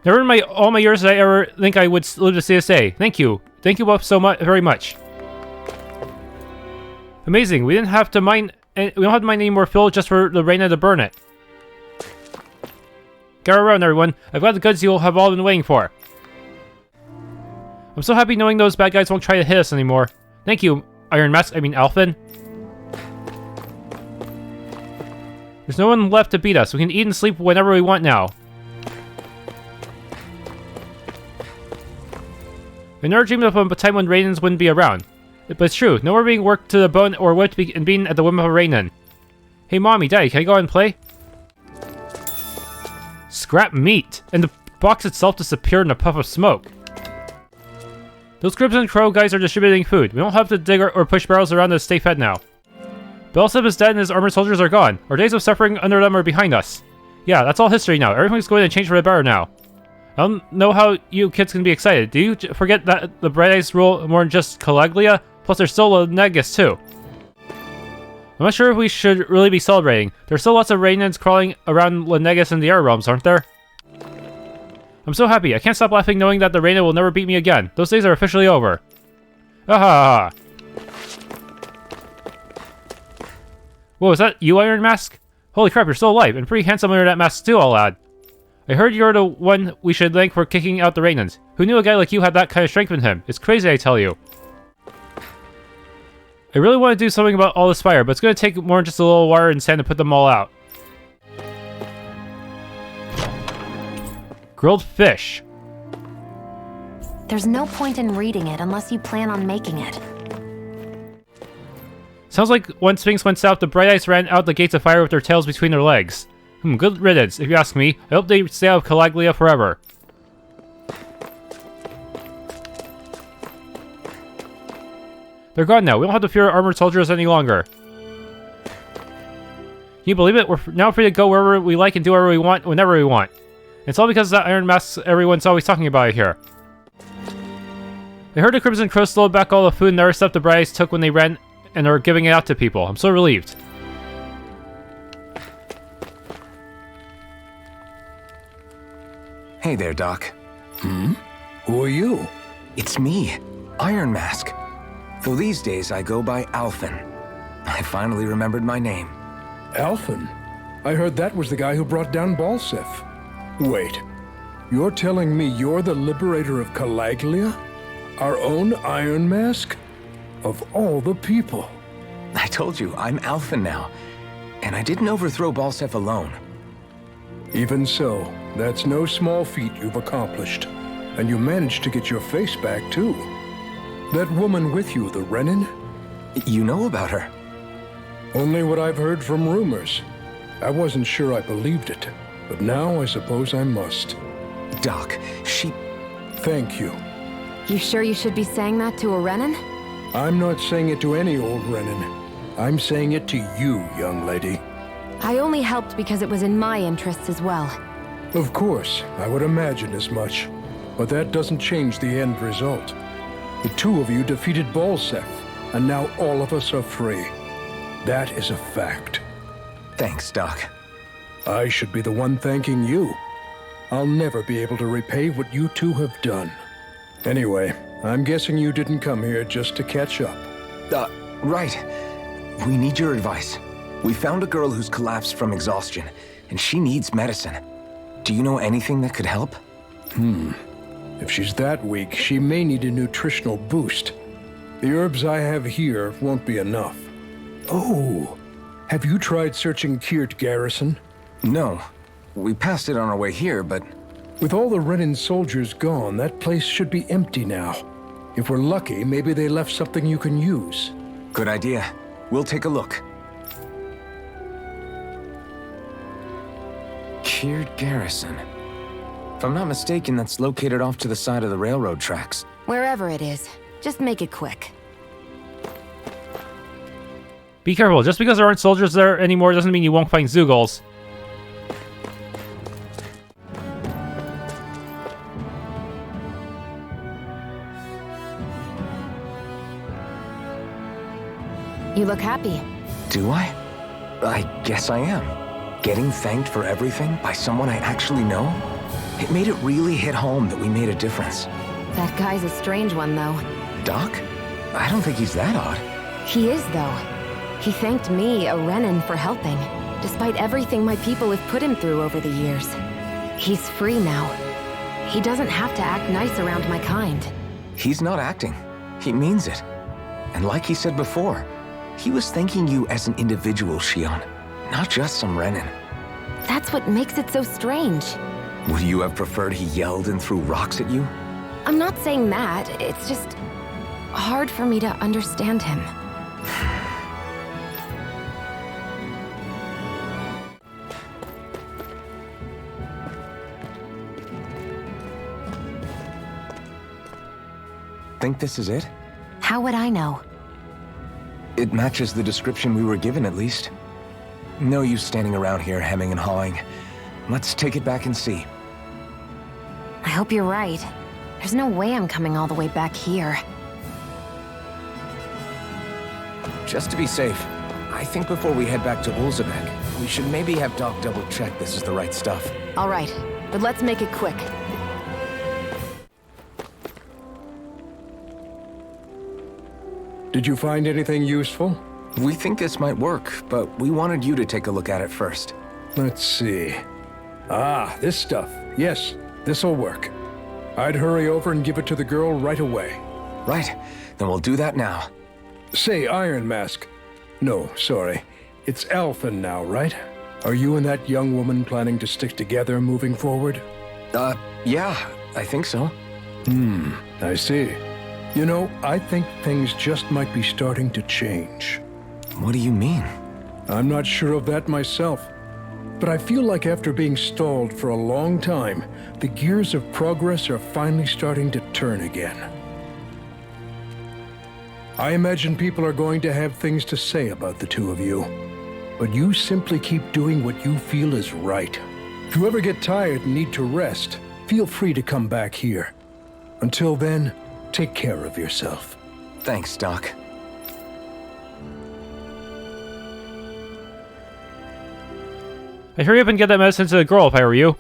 Never in all my years did I ever think I would live to see this day. Thank you. Thank you both so much, very much. Amazing. We don't have to mine any more fuel just for the Renan to burn it. Get around, everyone. I've got the goods you'll have all been waiting for. I'm so happy knowing those bad guys won't try to hit us anymore. Thank you, Iron Mask. I mean, Alphen. There's no one left to beat us. We can eat and sleep whenever we want now. I never dreamed of a time when Renans wouldn't be around. But it's true, no more being worked to the bone or whipped and beaten at the whim of a Renan. Hey Mommy, Daddy, can I go out and play? Scrap meat! And the box itself disappeared in a puff of smoke. Those Crimson Crow guys are distributing food. We don't have to dig or push barrels around to stay fed now. Balseph is dead and his armored soldiers are gone. Our days of suffering under them are behind us. Yeah, that's all history now. Everything's going to change for the better now. I don't know how you kids can be excited. Do you forget that the Bright Eyes rule more than just Calaglia? Plus, there's still Lenegus too. I'm not sure if we should really be celebrating. There's still lots of Renans crawling around Lenegus in the air realms, aren't there? I'm so happy. I can't stop laughing knowing that the Renan will never beat me again. Those days are officially over. Ah! Whoa, is that you, Iron Mask? Holy crap, you're still alive, and pretty handsome under that mask too, I'll add. I heard you're the one we should thank for kicking out the Renans. Who knew a guy like you had that kind of strength in him? It's crazy, I tell you. I really want to do something about all this fire, but it's going to take more than just a little wire and sand to put them all out. Grilled fish. There's no point in reading it unless you plan on making it. Sounds like once things went south, the Bright Eyes ran out the gates of fire with their tails between their legs. Good riddance, if you ask me. I hope they stay out of Calaglia forever. They're gone now. We don't have to fear armored soldiers any longer. Can you believe it? We're now free to go wherever we like and do whatever we want, whenever we want. It's all because of that Iron Mask everyone's always talking about it here. I heard the Crimson Crow stole back all the food and other stuff the Bright Eyes took when they ran and are giving it out to people. I'm so relieved. Hey there, Doc. Who are you? It's me, Iron Mask. Though these days I go by Alphen. I finally remembered my name. Alphen? I heard that was the guy who brought down Balseph. Wait, you're telling me you're the liberator of Calaglia? Our own Iron Mask? Of all the people. I told you, I'm Alphen now. And I didn't overthrow Balseph alone. Even so, that's no small feat you've accomplished. And you managed to get your face back, too. That woman with you, the Renan? You know about her? Only what I've heard from rumors. I wasn't sure I believed it, but now I suppose I must. Doc, she... Thank you. You sure you should be saying that to a Renan? I'm not saying it to any old Renan. I'm saying it to you, young lady. I only helped because it was in my interests as well. Of course, I would imagine as much. But that doesn't change the end result. The two of you defeated Balseph, and now all of us are free. That is a fact. Thanks, Doc. I should be the one thanking you. I'll never be able to repay what you two have done. Anyway, I'm guessing you didn't come here just to catch up. Right. We need your advice. We found a girl who's collapsed from exhaustion, and she needs medicine. Do you know anything that could help? If she's that weak, she may need a nutritional boost. The herbs I have here won't be enough. Oh, have you tried searching Kyrd Garrison? No. We passed it on our way here, but... With all the Renan soldiers gone, that place should be empty now. If we're lucky, maybe they left something you can use. Good idea. We'll take a look. Kyrd Garrison. If I'm not mistaken, that's located off to the side of the railroad tracks. Wherever it is, just make it quick. Be careful, just because there aren't soldiers there anymore doesn't mean you won't find Zeugles. You look happy. Do I? I guess I am. Getting thanked for everything by someone I actually know? It made it really hit home that we made a difference. That guy's a strange one, though. Doc? I don't think he's that odd. He is, though. He thanked me, a Renan, for helping, despite everything my people have put him through over the years. He's free now. He doesn't have to act nice around my kind. He's not acting. He means it. And like he said before, he was thanking you as an individual, Shionne, not just some Renan. That's what makes it so strange. Would you have preferred he yelled and threw rocks at you? I'm not saying that, it's just hard for me to understand him. Think this is it? How would I know? It matches the description we were given, at least. No use standing around here hemming and hawing. Let's take it back and see. I hope you're right. There's no way I'm coming all the way back here. Just to be safe, I think before we head back to Ulzebek, we should maybe have Doc double-check this is the right stuff. All right, but let's make it quick. Did you find anything useful? We think this might work, but we wanted you to take a look at it first. Let's see. Ah, this stuff. Yes, this'll work. I'd hurry over and give it to the girl right away. Right, then we'll do that now. Say, Iron Mask. No, sorry. It's Alphen now, right? Are you and that young woman planning to stick together moving forward? Yeah, I think so. I see. You know, I think things just might be starting to change. What do you mean? I'm not sure of that myself, but I feel like after being stalled for a long time, the gears of progress are finally starting to turn again. I imagine people are going to have things to say about the two of you, but you simply keep doing what you feel is right. If you ever get tired and need to rest, feel free to come back here. Until then, take care of yourself. Thanks, Doc. I'd hurry up and get that medicine to the girl if I were you.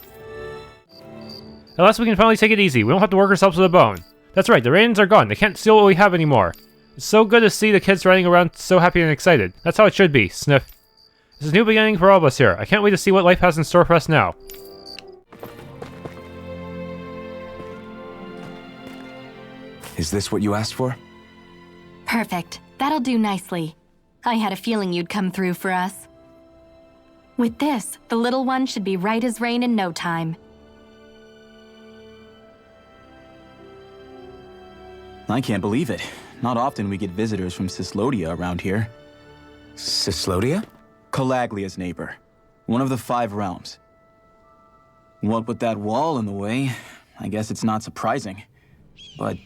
At last we can finally take it easy. We don't have to work ourselves to the bone. That's right, the Renans are gone. They can't steal what we have anymore. It's so good to see the kids running around so happy and excited. That's how it should be, sniff. This is a new beginning for all of us here. I can't wait to see what life has in store for us now. Is this what you asked for? Perfect. That'll do nicely. I had a feeling you'd come through for us. With this, the little one should be right as rain in no time. I can't believe it. Not often we get visitors from Cislodia around here. Cislodia? Calaglia's neighbor. One of the 5 realms. What with that wall in the way, I guess it's not surprising. But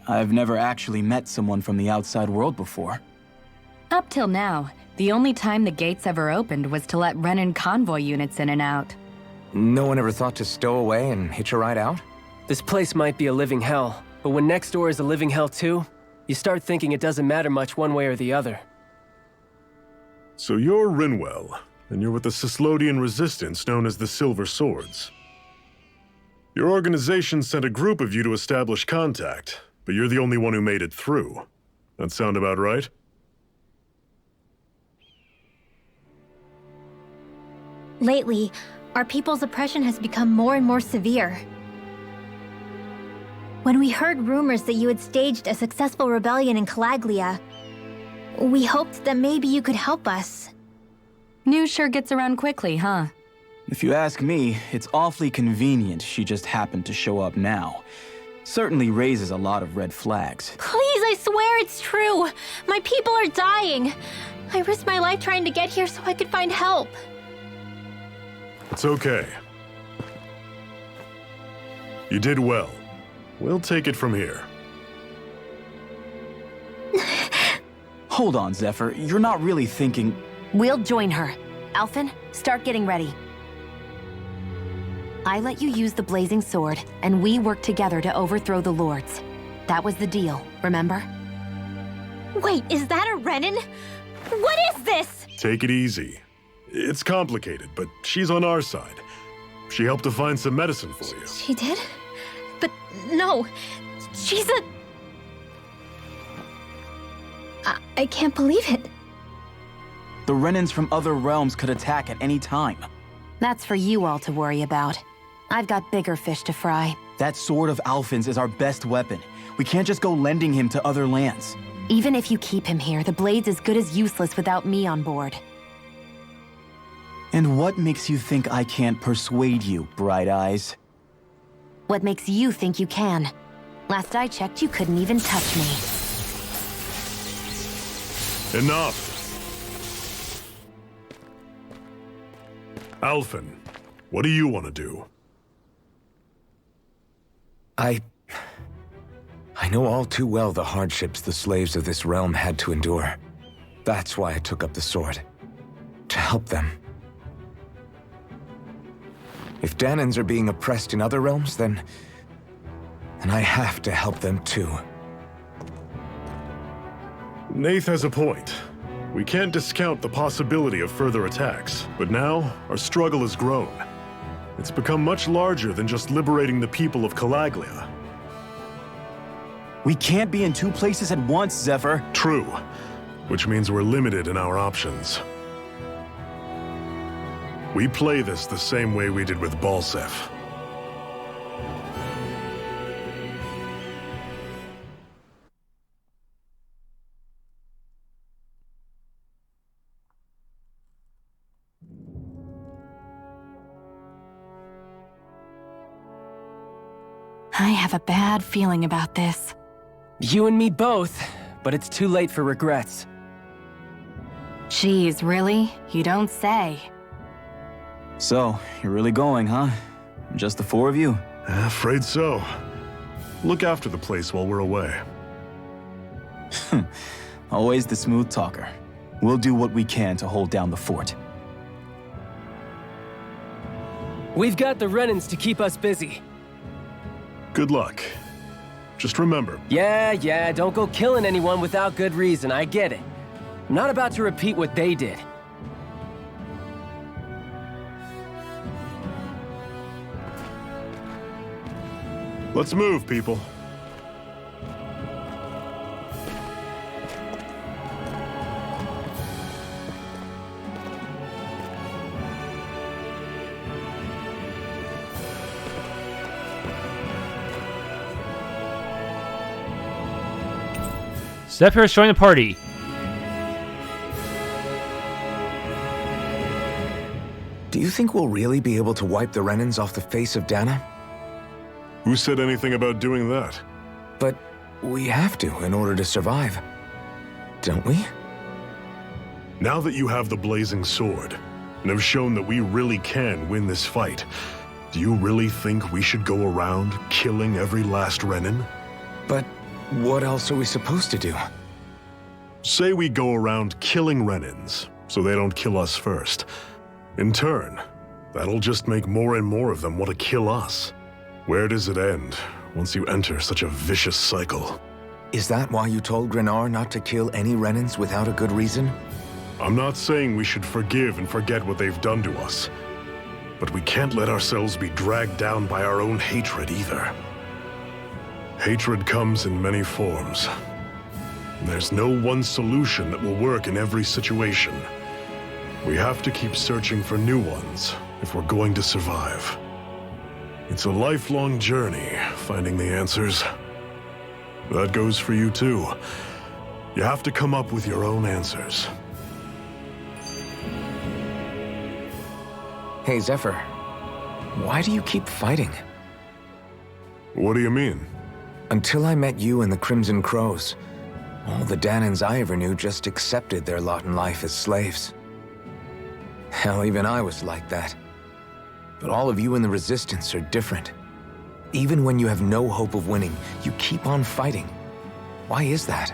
I've never actually met someone from the outside world before. Up till now, the only time the gates ever opened was to let Renan convoy units in and out. No one ever thought to stow away and hitch a ride out? This place might be a living hell, but when next door is a living hell too, you start thinking it doesn't matter much one way or the other. So you're Rinwell, and you're with the Cislodian resistance known as the Silver Swords. Your organization sent a group of you to establish contact, but you're the only one who made it through. That sound about right? Lately, our people's oppression has become more and more severe. When we heard rumors that you had staged a successful rebellion in Calaglia, we hoped that maybe you could help us. News sure gets around quickly, huh? If you ask me, it's awfully convenient she just happened to show up now. Certainly raises a lot of red flags. Please, I swear it's true! My people are dying! I risked my life trying to get here so I could find help. It's okay. You did well. We'll take it from here. Hold on, Zephyr. You're not really thinking... We'll join her. Alphen, start getting ready. I let you use the blazing sword, and we worked together to overthrow the lords. That was the deal, remember? Wait, is that a Renan? What is this? Take it easy. It's complicated, but she's on our side. She helped to find some medicine for you. She did? But no, she's a... I can't believe it. The Renans from other realms could attack at any time. That's for you all to worry about. I've got bigger fish to fry. That sword of Alphen's is our best weapon. We can't just go lending him to other lands. Even if you keep him here, the blade's as good as useless without me on board. And what makes you think I can't persuade you, Bright Eyes? What makes you think you can? Last I checked, you couldn't even touch me. Enough! Alphen, what do you want to do? I know all too well the hardships the slaves of this realm had to endure. That's why I took up the sword. To help them. If Dahnans are being oppressed in other realms, then I have to help them too. Nath has a point. We can't discount the possibility of further attacks, but now our struggle has grown. It's become much larger than just liberating the people of Calaglia. We can't be in 2 places at once, Zephyr. True, which means we're limited in our options. We play this the same way we did with Balseph. I have a bad feeling about this. You and me both, but it's too late for regrets. Jeez, really? You don't say. So, you're really going, huh? Just the 4 of you? Afraid so. Look after the place while we're away. Always the smooth talker. We'll do what we can to hold down the fort. We've got the Renans to keep us busy. Good luck. Just remember... Yeah, don't go killing anyone without good reason, I get it. I'm not about to repeat what they did. Let's move, people. Zephyr is joining the party. Do you think we'll really be able to wipe the Renans off the face of Dahna? Who said anything about doing that? But we have to in order to survive. Don't we? Now that you have the blazing sword, and have shown that we really can win this fight. Do you really think we should go around killing every last Renan? But what else are we supposed to do? Say we go around killing Renans, so they don't kill us first. In turn, that'll just make more and more of them want to kill us. Where does it end once you enter such a vicious cycle? Is that why you told Grenar not to kill any Renans without a good reason? I'm not saying we should forgive and forget what they've done to us. But we can't let ourselves be dragged down by our own hatred either. Hatred comes in many forms. There's no one solution that will work in every situation. We have to keep searching for new ones if we're going to survive. It's a lifelong journey, finding the answers. That goes for you too. You have to come up with your own answers. Hey, Zephyr. Why do you keep fighting? What do you mean? Until I met you and the Crimson Crows, all the Dahnans I ever knew just accepted their lot in life as slaves. Hell, even I was like that. But all of you in the Resistance are different. Even when you have no hope of winning, you keep on fighting. Why is that?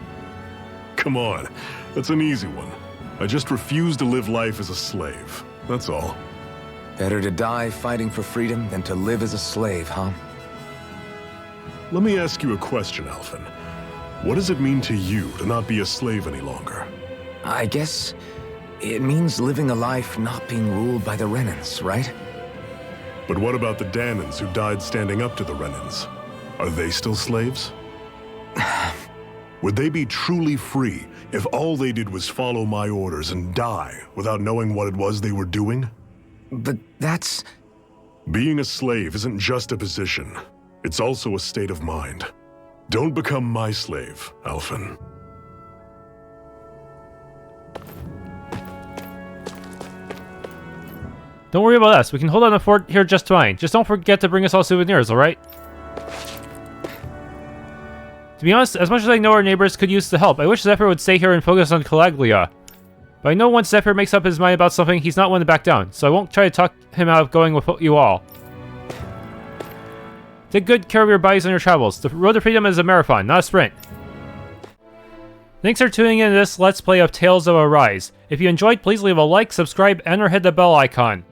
Come on, that's an easy one. I just refuse to live life as a slave, that's all. Better to die fighting for freedom than to live as a slave, huh? Let me ask you a question, Alphen. What does it mean to you to not be a slave any longer? I guess it means living a life not being ruled by the Renans, right? But what about the Dahnans who died standing up to the Renans? Are they still slaves? Would they be truly free if all they did was follow my orders and die without knowing what it was they were doing? But that's... Being a slave isn't just a position. It's also a state of mind. Don't become my slave, Alphen. Don't worry about us. We can hold on the fort here just fine. Just don't forget to bring us all souvenirs, alright? To be honest, as much as I know our neighbors could use the help, I wish Zephyr would stay here and focus on Calaglia. But I know once Zephyr makes up his mind about something, he's not one to back down, so I won't try to talk him out of going with you all. Take good care of your bodies on your travels. The road to freedom is a marathon, not a sprint. Thanks for tuning in to this Let's Play of Tales of Arise. If you enjoyed, please leave a like, subscribe, and or hit the bell icon.